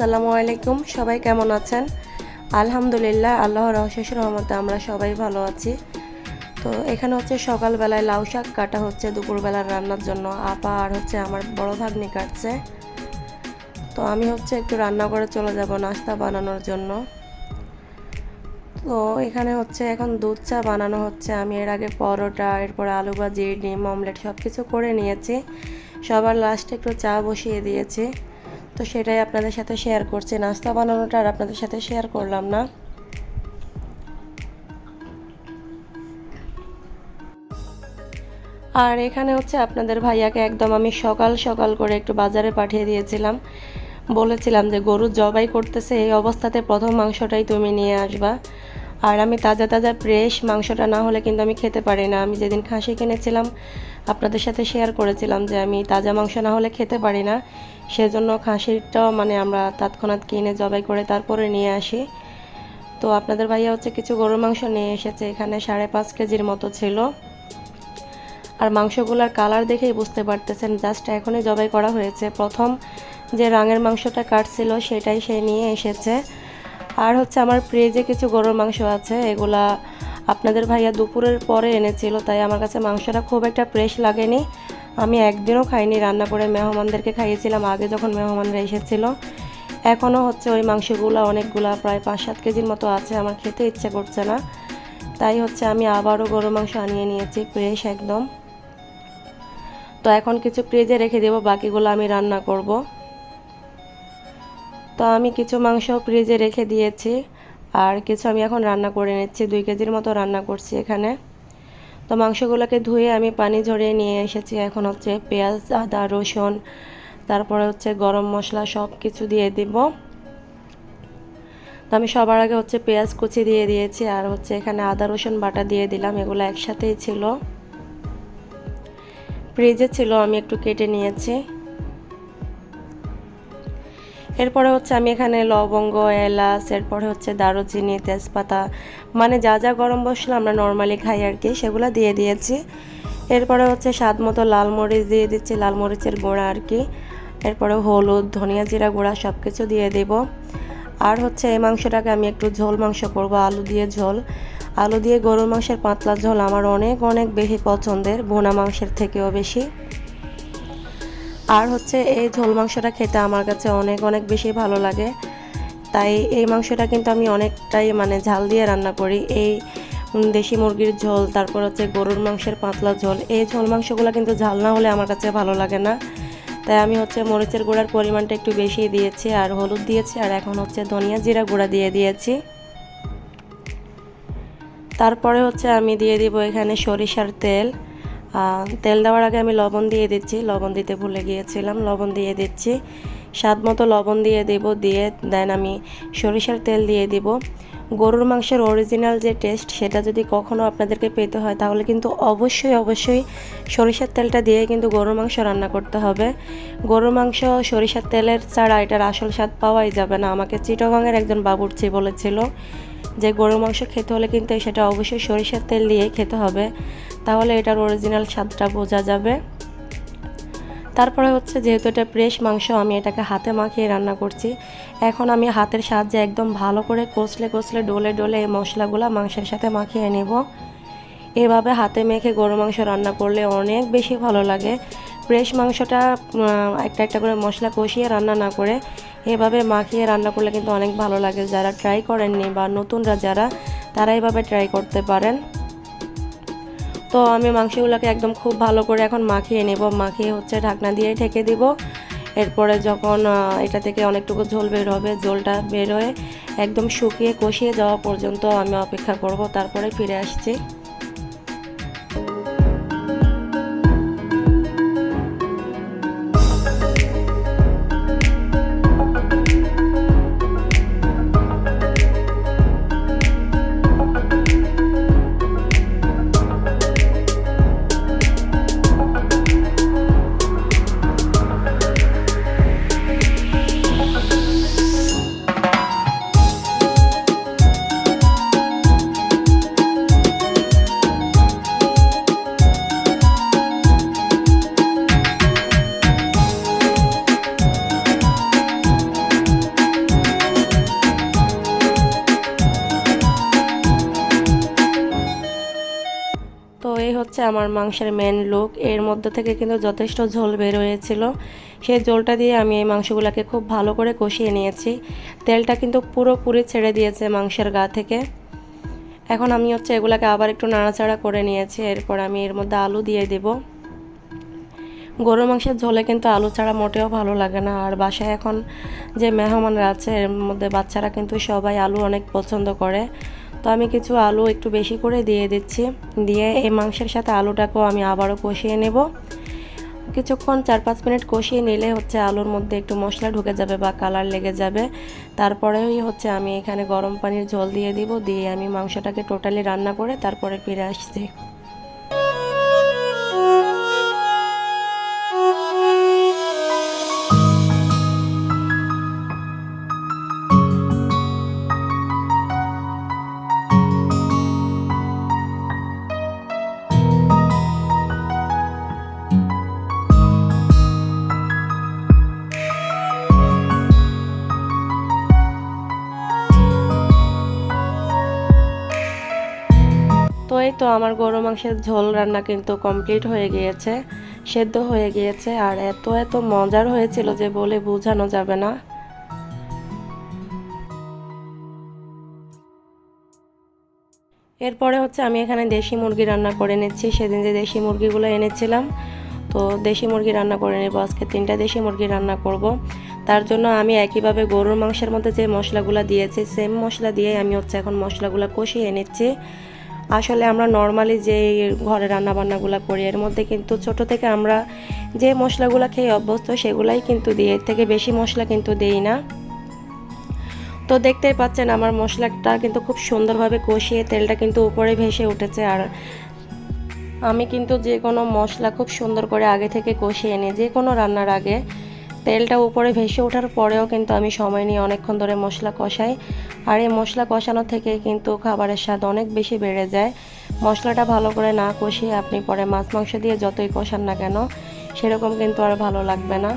আসসালামু আলাইকুম। সবাই কেমন আছেন? আলহামদুলিল্লাহ, আল্লাহর অশেষ রহমতে আমরা সবাই ভালো আছি। তো এখানে হচ্ছে সকালবেলায় লাউ শাক কাটা হচ্ছে দুপুরবেলার রান্নার জন্য। আপা আর হচ্ছে আমার বড় ভাগ্নি কাটছে। তো আমি হচ্ছে একটু রান্না করে চলে যাব নাস্তা বানানোর জন্য। তো এখানে হচ্ছে এখন দুধ চা বানানো হচ্ছে। আমি এর আগে পরোটা, এরপরে আলু ভাজি, ডিম অমলেট সব কিছু করে নিয়েছি। সবার লাস্টে একটু চা বসিয়ে দিয়েছি। তো সেটাই আপনাদের সাথে শেয়ার করছি। নাস্তা বানানোটা আর আপনাদের সাথে শেয়ার করলাম না। আর এখানে হচ্ছে আপনাদের ভাইয়াকে একদম আমি সকাল সকাল করে একটু বাজারে পাঠিয়ে দিয়েছিলাম। বলেছিলাম যে গরু জবাই করতেছে, এই অবস্থাতে প্রথম মাংসটাই তুমি নিয়ে আসবা। আর আমি তাজা তাজা ফ্রেশ মাংসটা না হলে কিন্তু আমি খেতে পারি না। আমি যেদিন খাসি কিনেছিলাম আপনাদের সাথে শেয়ার করেছিলাম যে আমি তাজা মাংস না হলে খেতে পারি না। সেজন্য খাসিটাও আমরা তৎক্ষণাৎ কিনে জবাই করে তারপরে নিয়ে আসি। তো আপনাদের ভাইয়া হচ্ছে কিছু গরুর মাংস নিয়ে এসেছে, এখানে 5.5 কেজির মতো ছিল। আর মাংসগুলোর কালার দেখেই বুঝতে পারতেছেন জাস্ট এখনই জবাই করা হয়েছে। প্রথম যে রাঙের মাংসটা কাটছিল সেটাই সে নিয়ে এসেছে। আর হচ্ছে আমার ফ্রিজে কিছু গরুর মাংস আছে, এগুলা আপনাদের ভাইয়া দুপুরের পরে এনেছিল, তাই আমার কাছে মাংসটা খুব একটা ফ্রেশ লাগেনি। আমি একদিনও খাইনি, রান্না করে মেহমানদেরকে খাইয়েছিলাম আগে যখন মেহমানরা এসেছিল। এখনও হচ্ছে ওই মাংসগুলো অনেকগুলা প্রায় 5-7 কেজির মতো আছে, আমার খেতে ইচ্ছে করছে না। তাই হচ্ছে আমি আবারও গরুর মাংস আনিয়ে নিয়েছি ফ্রেশ একদম। তো এখন কিছু ফ্রিজে রেখে দেব, বাকিগুলো আমি রান্না করব। তো আমি কিছু মাংস ফ্রিজে রেখে দিয়েছি আর কিছু আমি এখন রান্না করে নিচ্ছি। 2 কেজির মতো রান্না করছি এখানে। তো মাংসগুলোকে ধুয়ে আমি পানি ঝরিয়ে নিয়ে এসেছি। এখন হচ্ছে পেঁয়াজ, আদা, রসুন, তারপরে হচ্ছে গরম মশলা সব কিছু দিয়ে দিব। তো আমি সবার আগে হচ্ছে পেঁয়াজ কুচি দিয়ে দিয়েছি আর হচ্ছে এখানে আদা রসুন বাটা দিয়ে দিলাম। এগুলো একসাথেই ছিল, ফ্রিজে ছিল, আমি একটু কেটে নিয়েছি। এরপরে হচ্ছে আমি এখানে লবঙ্গ, এলাচ, এরপরে হচ্ছে দারুচিনি, তেজপাতা, যা যা গরম মশলা আমরা নর্মালি খাই আর কি, সেগুলো দিয়ে দিয়েছি। এরপরে হচ্ছে স্বাদ মতো লাল মরিচ দিয়ে দিচ্ছি, লাল মরিচের গুঁড়া আর কি। এরপরে হলুদ, ধনিয়া জিরা গুঁড়া সব কিছু দিয়ে দেব। আর হচ্ছে এই মাংসটাকে আমি একটু ঝোল মাংস করব, আলু দিয়ে ঝোল। আলু দিয়ে গরুর মাংসের পাতলা ঝোল আমার অনেক অনেক বেশি পছন্দের, ভুনা মাংসের থেকেও বেশি। আর হচ্ছে এই ঝোল মাংসটা খেতে আমার কাছে অনেক অনেক বেশি ভালো লাগে। তাই এই মাংসটা কিন্তু আমি অনেকটাই ঝাল দিয়ে রান্না করি। এই দেশি মুরগির ঝোল, তারপর হচ্ছে গরুর মাংসের পাতলা ঝোল, এই ঝোল মাংসগুলো কিন্তু ঝাল না হলে আমার কাছে ভালো লাগে না। তাই আমি হচ্ছে মরিচের গুঁড়ার পরিমাণটা একটু বেশি দিয়েছি আর হলুদ দিয়েছি আর এখন হচ্ছে ধনিয়া জিরা গুঁড়া দিয়ে দিয়েছি। তারপরে হচ্ছে আমি দিয়ে দিব এখানে সরিষার তেল। তেল দেওয়ার আগে আমি লবণ দিয়ে দিচ্ছি, লবণ দিতে ভুলে গিয়েছিলাম, লবণ দিয়ে দিচ্ছি। স্বাদ মতো লবণ দিয়ে দেব, দিয়ে দেন আমি সরিষার তেল দিয়ে দিব। গরুর মাংসের অরিজিনাল যে টেস্ট সেটা যদি কখনও আপনাদেরকে পেতে হয় তাহলে কিন্তু অবশ্যই অবশ্যই সরিষার তেলটা দিয়ে কিন্তু গরুর মাংস রান্না করতে হবে। গরুর মাংস সরিষার তেলের ছাড়া এটার আসল স্বাদ পাওয়াই যাবে না। আমাকে চিটাগাংয়ের একজন বাবুর্চি বলেছিল যে গরুর মাংস খেতে হলে কিন্তু সেটা অবশ্যই সরিষার তেল দিয়ে খেতে হবে, তাহলে এটার অরিজিনাল স্বাদটা বোঝা যাবে। তারপরে হচ্ছে যেহেতু এটা ফ্রেশ মাংস, আমি এটাকে হাতে মাখিয়ে রান্না করছি। এখন আমি হাতের সাহায্যে একদম ভালো করে কষলে কষলে ডলে ডলে এই মশলাগুলো মাংসের সাথে মাখিয়ে নেব। এভাবে হাতে মেখে গরু মাংস রান্না করলে অনেক বেশি ভালো লাগে। ফ্রেশ মাংসটা একটা একটা করে মশলা কষিয়ে রান্না না করে এভাবে মাখিয়ে রান্না করলে কিন্তু অনেক ভালো লাগে। যারা ট্রাই করেননি বা নতুনরা যারা, তারা এভাবে ট্রাই করতে পারেন। তো আমি মাংসগুলোকে একদম খুব ভালো করে এখন মাখিয়ে নেব। মাখিয়ে হচ্ছে ঢাকনা দিয়ে ঢেকে দিব। এরপরে যখন এটা থেকে অনেকটুকু ঝোল বের হবে, ঝোলটা বের হয়ে একদম শুকিয়ে কষিয়ে যাওয়া পর্যন্ত আমি অপেক্ষা করব, তারপরে ফিরে আসছি। আমার মাংসের মেন লুক। এর মধ্যে থেকে কিন্তু যথেষ্ট ঝোল বের হয়েছিল। সেই ঝোলটা দিয়ে আমি এই মাংসগুলোকে খুব ভালো করে কষিয়ে নিয়েছি। তেলটা কিন্তু পুরোপুরি ছেড়ে দিয়েছে মাংসের গা থেকে। এখন আমি এগুলাকে আবার একটু নাড়াচাড়া করে নিয়েছি। এরপর আমি এর মধ্যে আলু দিয়ে দেব। গরুর মাংসের ঝোলে কিন্তু আলু ছাড়া মোটেও ভালো লাগে না। আর বাসায় এখন যে মেহমানরা আছে এর মধ্যে বাচ্চারা কিন্তু সবাই আলু অনেক পছন্দ করে। তো আমি কিছু আলু একটু বেশি করে দিয়ে দিচ্ছি। দিয়ে এই মাংসের সাথে আলুটাকেও আমি আবারও কষিয়ে নেব। কিছুক্ষণ 4-5 মিনিট কষিয়ে নিলে আলুর মধ্যে একটু মশলা ঢুকে যাবে বা কালার লেগে যাবে। তারপরেই আমি এখানে গরম পানির ঝোল দিয়ে দিব। দিয়ে আমি মাংসটাকে টোটালি রান্না করে তারপরে ফিরে আসছি। তো এই তো আমার গরু মাংসের ঝোল রান্না কিন্তু কমপ্লিট হয়ে গিয়েছে, সেদ্ধ হয়ে গিয়েছে। আর এত এত মজার হয়েছিল যে বলে বোঝানো যাবে না। এরপরে আমি এখানে দেশি মুরগি রান্না করে নিচ্ছি। সেদিন যে দেশি মুরগিগুলো এনেছিলাম, তো দেশি মুরগি রান্না করে নেব। আজকে 3টা দেশি মুরগি রান্না করব। তার জন্য আমি একইভাবে গরুর মাংসের মধ্যে যে মশলাগুলো দিয়েছি সেম মশলা দিয়ে আমি এখন মশলাগুলো কষিয়ে নিচ্ছি। আসলে আমরা নর্মালি যে ঘরে রান্নাবান্নাগুলো করি এর মধ্যে কিন্তু ছোট থেকে আমরা যে মশলাগুলো খেয়ে অভ্যস্ত সেগুলাই কিন্তু দিই, এর থেকে বেশি মশলা কিন্তু দেই না। তো দেখতেই পাচ্ছেন আমার মশলাটা কিন্তু খুব সুন্দরভাবে কষিয়ে তেলটা কিন্তু উপরে ভেসে উঠেছে। আর আমি কিন্তু যে কোনো মশলা খুব সুন্দর করে আগে থেকে কষিয়ে নিই। যে কোনো রান্নার আগে তেলটা উপরে ভেসে ওঠার পরেও কিন্তু আমি সময় নিয়ে অনেকক্ষণ ধরে মশলা কষাই। আর এই মশলা কষানো থেকে কিন্তু খাবারের স্বাদ অনেক বেশি বেড়ে যায়। মশলাটা ভালো করে না কষিয়ে আপনি পরে মাছ মাংস দিয়ে যতই কষান না কেন সেরকম কিন্তু আর ভালো লাগবে না।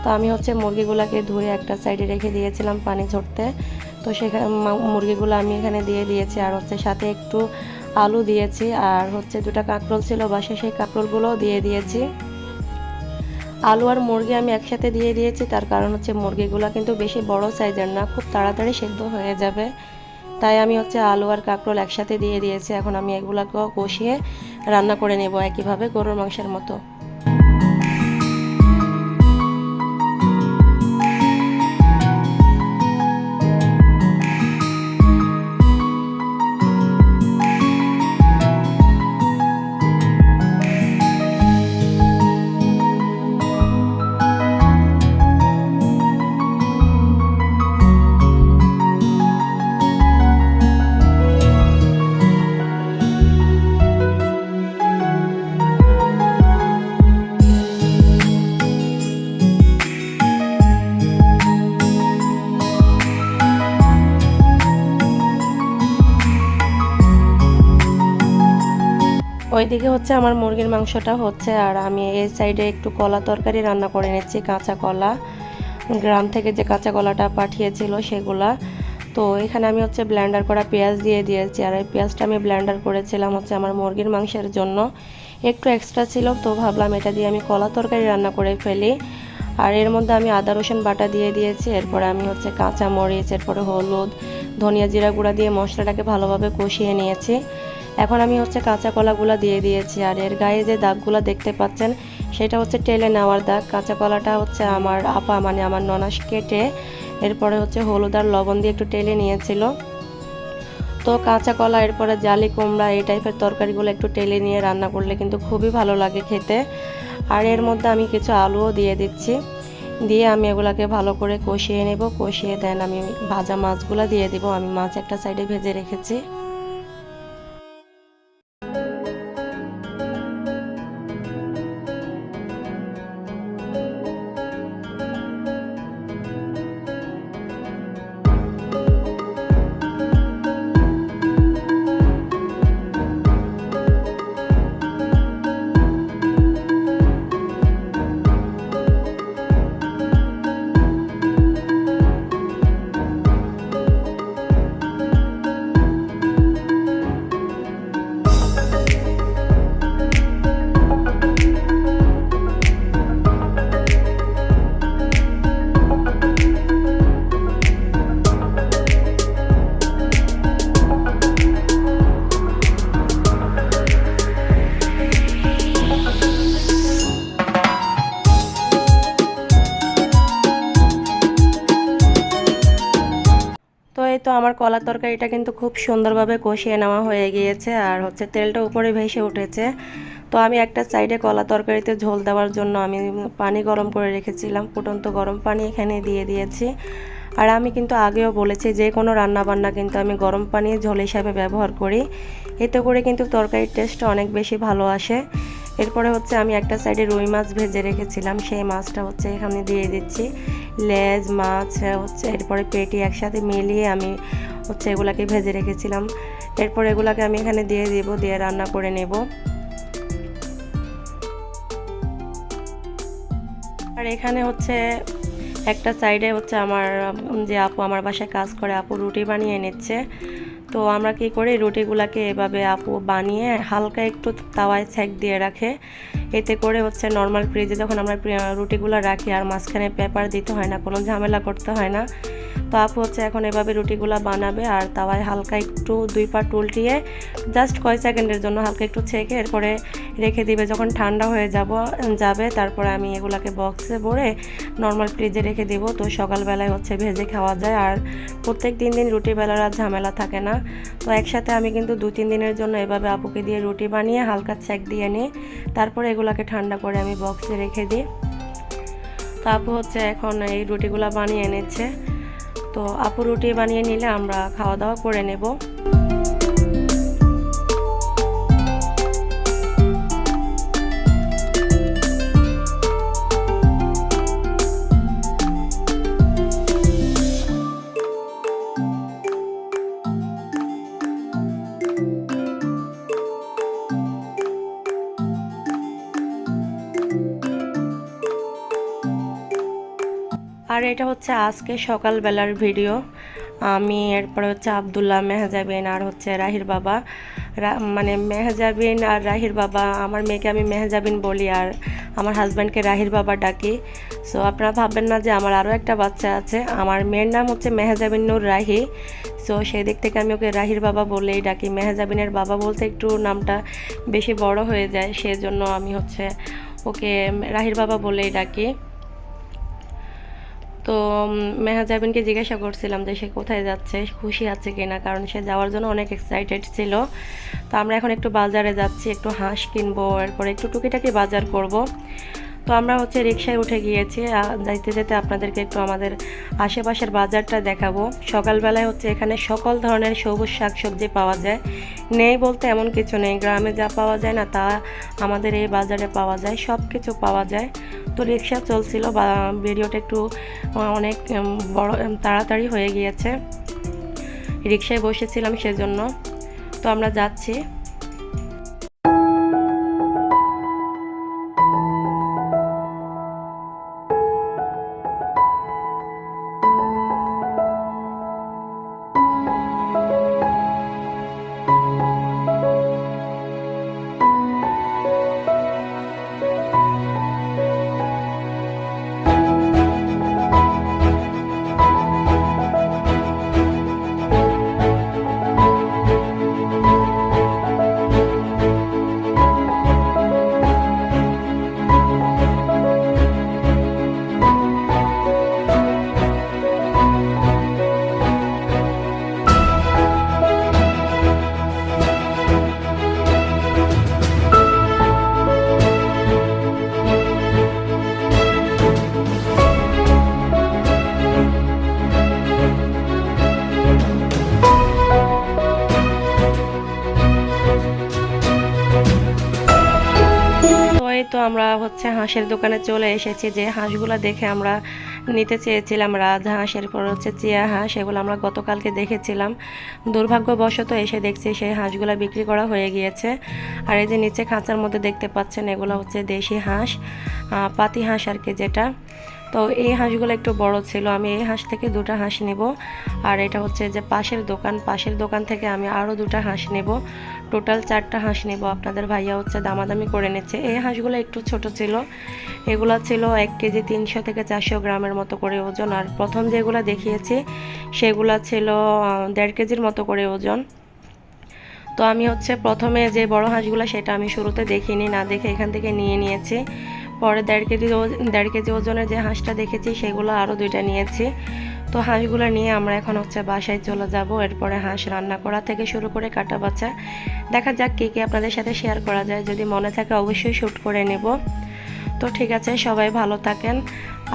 তো আমি মুরগিগুলোকে ধুয়ে একটা সাইডে রেখে দিয়েছিলাম পানি ঝরতে। তো সেখানে মুরগিগুলো আমি এখানে দিয়ে দিয়েছি। আর সাথে একটু আলু দিয়েছি। আর 2টা কাঁকরোল ছিল বাসায়, সেই কাঁকরোলগুলোও দিয়ে দিয়েছি। আলু আর মুরগি আমি একসাথে দিয়ে দিয়েছি, তার কারণ মুরগিগুলো কিন্তু বেশি বড় সাইজের না, খুব তাড়াতাড়ি সেদ্ধ হয়ে যাবে। তাই আমি আলু আর কাঁকরোল একসাথে দিয়ে দিয়েছি। এখন আমি এগুলোকেও কষিয়ে রান্না করে নেব একইভাবে গরুর মাংসের মতো। ওইদিকে আমার মুরগির মাংসটা আর আমি এই সাইডে একটু কলা তরকারি রান্না করে নিচ্ছি। কাঁচা কলা, গ্রাম থেকে যে কাঁচা কলাটা পাঠিয়েছিল সেগুলা। তো এখানে আমি ব্লেন্ডার করা পেঁয়াজ দিয়ে দিয়েছি। আর এই পেঁয়াজটা আমি ব্লেন্ডার করেছিলাম আমার মুরগির মাংসের জন্য, একটু এক্সট্রা ছিল। তো ভাবলাম এটা দিয়ে আমি কলা তরকারি রান্না করে ফেলি। আর এর মধ্যে আমি আদা রসুন বাটা দিয়ে দিয়েছি। এরপরে আমি কাঁচা মরিচ, এরপরে হলুদ, ধনিয়া জিরা গুঁড়া দিয়ে মশলাটাকে ভালোভাবে কষিয়ে নিয়েছি। এখন আমি কাঁচা কলাগুলো দিয়ে দিয়েছি। আর এর গায়ে যে দাগগুলো দেখতে পাচ্ছেন সেটা টেলে নেওয়ার দাগ। কাঁচা কলাটা আমার আপা মানে আমার ননাস কেটে এরপরে হলুদ আর লবণ দিয়ে একটু টেলে নিয়েছিল। তো কাঁচা কলা, এরপরে জালি কুমড়া, এই টাইপের তরকারিগুলো একটু টেলে নিয়ে রান্না করলে কিন্তু খুবই ভালো লাগে খেতে। আর এর মধ্যে আমি কিছু আলুও দিয়ে দিচ্ছি। দিয়ে আমি এগুলাকে ভালো করে কষিয়ে নেব। কষিয়ে দেন আমি ভাজা মাছগুলো দিয়ে দিব। আমি মাছ একটা সাইডে ভেজে রেখেছি। তো আমার কলার তরকারিটা কিন্তু খুব সুন্দরভাবে কষিয়ে নেওয়া হয়ে গিয়েছে আর হচ্ছে তেলটা উপরে ভেসে উঠেছে। তো আমি একটা সাইডে কলা তরকারিতে ঝোল দেওয়ার জন্য আমি পানি গরম করে রেখেছিলাম, ফুটন্ত গরম পানি এখানে দিয়ে দিয়েছি। আর আমি কিন্তু আগেও বলেছি যে কোনো রান্নাবান্না কিন্তু আমি গরম পানি ঝোল হিসাবে ব্যবহার করি, এতে করে কিন্তু তরকারির টেস্টটা অনেক বেশি ভালো আসে। এরপরে হচ্ছে আমি একটা সাইডে রুই মাছ ভেজে রেখেছিলাম, সেই মাছটা হচ্ছে এখানে দিয়ে দিচ্ছি। লেজ মাছ হচ্ছে এরপরে পেটি একসাথে মিলিয়ে আমি হচ্ছে এগুলাকে ভেজে রেখেছিলাম। এরপর এগুলাকে আমি এখানে দিয়ে দিব, দিয়ে রান্না করে নেব। আর এখানে হচ্ছে একটা সাইডে হচ্ছে আমার যে আপু আমার বাসায় কাজ করে, আপু রুটি বানিয়ে নিচ্ছে। তো আমরা কি করি, রুটিগুলাকে এভাবে আপু বানিয়ে হালকা একটু তাওয়ায় সেঁক দিয়ে রাখে, এতে করে হচ্ছে নর্মাল ফ্রিজে যখন আমরা রুটিগুলো রাখি আর মাঝখানে পেপার দিতে হয় না, কোনো ঝামেলা করতে হয় না। তো আপু হচ্ছে এখন এভাবে রুটিগুলো বানাবে আর তাওয়ায় হালকা একটু 2 পাট উল্টিয়ে জাস্ট কয়েক সেকেন্ডের জন্য হালকা একটু ছেঁকে এরপরে রেখে দিবে। যখন ঠান্ডা হয়ে যাবে তারপরে আমি এগুলাকে বক্সে ভরে নর্মাল ফ্রিজে রেখে দিব। তো সকালবেলায় হচ্ছে ভেজে খাওয়া যায় আর প্রত্যেক দিন রুটি বেলার আর ঝামেলা থাকে না। তো একসাথে আমি কিন্তু 2-3 দিনের জন্য এভাবে আপুকে দিয়ে রুটি বানিয়ে হালকা সেঁক দিয়ে নিই, তারপরে এগুলাকে ঠান্ডা করে আমি বক্সে রেখে দিই। তো আপু হচ্ছে এখন এই রুটিগুলো বানিয়ে নিচ্ছে। তো আপু রুটি বানিয়ে নিলে আমরা খাওয়া দাওয়া করে নেব। আর এটা হচ্ছে আজকে সকালবেলার ভিডিও। আমি এরপরে হচ্ছে আব্দুল্লাহ, মেহজাবিন আর হচ্ছে রাহির বাবা, মানে মেহজাবিন আর রাহির বাবা, আমার মেয়েকে আমি মেহজাবিন বলি আর আমার হাজব্যান্ডকে রাহির বাবা ডাকি। সো আপনারা ভাববেন না যে আমার আরও একটা বাচ্চা আছে, আমার মেয়ের নাম হচ্ছে মেহজাবিন নূর রাহি। সো সেই দিক থেকে আমি ওকে রাহির বাবা বলেই ডাকি। মেহজাবিনের বাবা বলতে একটু নামটা বেশি বড় হয়ে যায়, সেজন্য আমি হচ্ছে ওকে রাহির বাবা বলেই ডাকি। তো মেহজাবিনকে জিজ্ঞাসা করছিলাম যে সে কোথায় যাচ্ছে, খুশি আছে কিনা, কারণ সে যাওয়ার জন্য অনেক এক্সাইটেড ছিল। তো আমরা এখন একটু বাজারে যাচ্ছি, একটু হাঁস কিনবো, এরপরে একটু টুকিটাকি বাজার করব। তো আমরা হচ্ছে রিকশায় উঠে গিয়েছি। যাইতে যেতে আপনাদেরকে একটু আমাদের আশেপাশের বাজারটা দেখাবো। সকালবেলায় হচ্ছে এখানে সকল ধরনের সবুজ শাকসবজি পাওয়া যায়, নেই বলতে এমন কিছু নেই, গ্রামে যা পাওয়া যায় না তা আমাদের এই বাজারে পাওয়া যায়, সব কিছু পাওয়া যায়। তো রিকশা চলছিল বা ভিডিওটা একটু অনেক বড় তাড়াতাড়ি হয়ে গিয়েছে, রিকশায় বসেছিলাম সেজন্য। তো আমরা যাচ্ছি। তো আমরা হচ্ছে হাঁসের দোকানে চলে এসেছি। যে হাঁসগুলো দেখে আমরা নিতে চেয়েছিলাম রাজহাঁস, এরপর হচ্ছে চিয়া হাঁস, এগুলো আমরা গতকালকে দেখেছিলাম। দুর্ভাগ্যবশত এসে দেখছি সেই হাঁসগুলো বিক্রি করা হয়ে গিয়েছে। আর এই যে নিচে খাঁচার মধ্যে দেখতে পাচ্ছেন, এগুলো হচ্ছে দেশি হাঁস, পাতি হাঁস আর কি যেটা। তো এই হাঁসগুলো একটু বড় ছিল, আমি এই হাঁস থেকে 2টা হাঁস নেব। আর এটা হচ্ছে যে পাশের দোকান থেকে আমি আরও 2টা হাঁস নেব, টোটাল 4টা হাঁস নেব। আপনাদের ভাইয়া হচ্ছে দামাদামি করে নিচ্ছে। এই হাঁসগুলো একটু ছোট ছিল, এগুলো ছিল 1 কেজি 300 থেকে 400 গ্রামের মতো করে ওজন। আর প্রথম যেগুলো দেখিয়েছি সেগুলো ছিল 1.5 কেজির মতো করে ওজন। তো আমি হচ্ছে প্রথমে যে বড় হাঁসগুলো সেটা আমি শুরুতে দেখিনি, না দেখে এখান থেকে নিয়ে নিয়েছি। পরে 1.5 কেজি ওজনের যে হাঁসটা দেখেছি সেগুলো আরও 2টা নিয়েছি। তো হাঁসগুলো নিয়ে আমরা এখন হচ্ছে বাসায় চলে যাব। এরপরে হাঁস রান্না করা থেকে শুরু করে কাটা বাছা দেখা যাক কী কী আপনাদের সাথে শেয়ার করা যায়, যদি মনে থাকে অবশ্যই শ্যুট করে নেব। তো ঠিক আছে, সবাই ভালো থাকেন।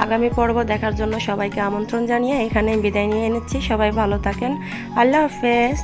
আগামী পর্ব দেখার জন্য সবাইকে আমন্ত্রণ জানিয়ে এখানে বিদায় নিয়ে নিচ্ছি। সবাই ভালো থাকেন, আল্লাহ হাফেজ।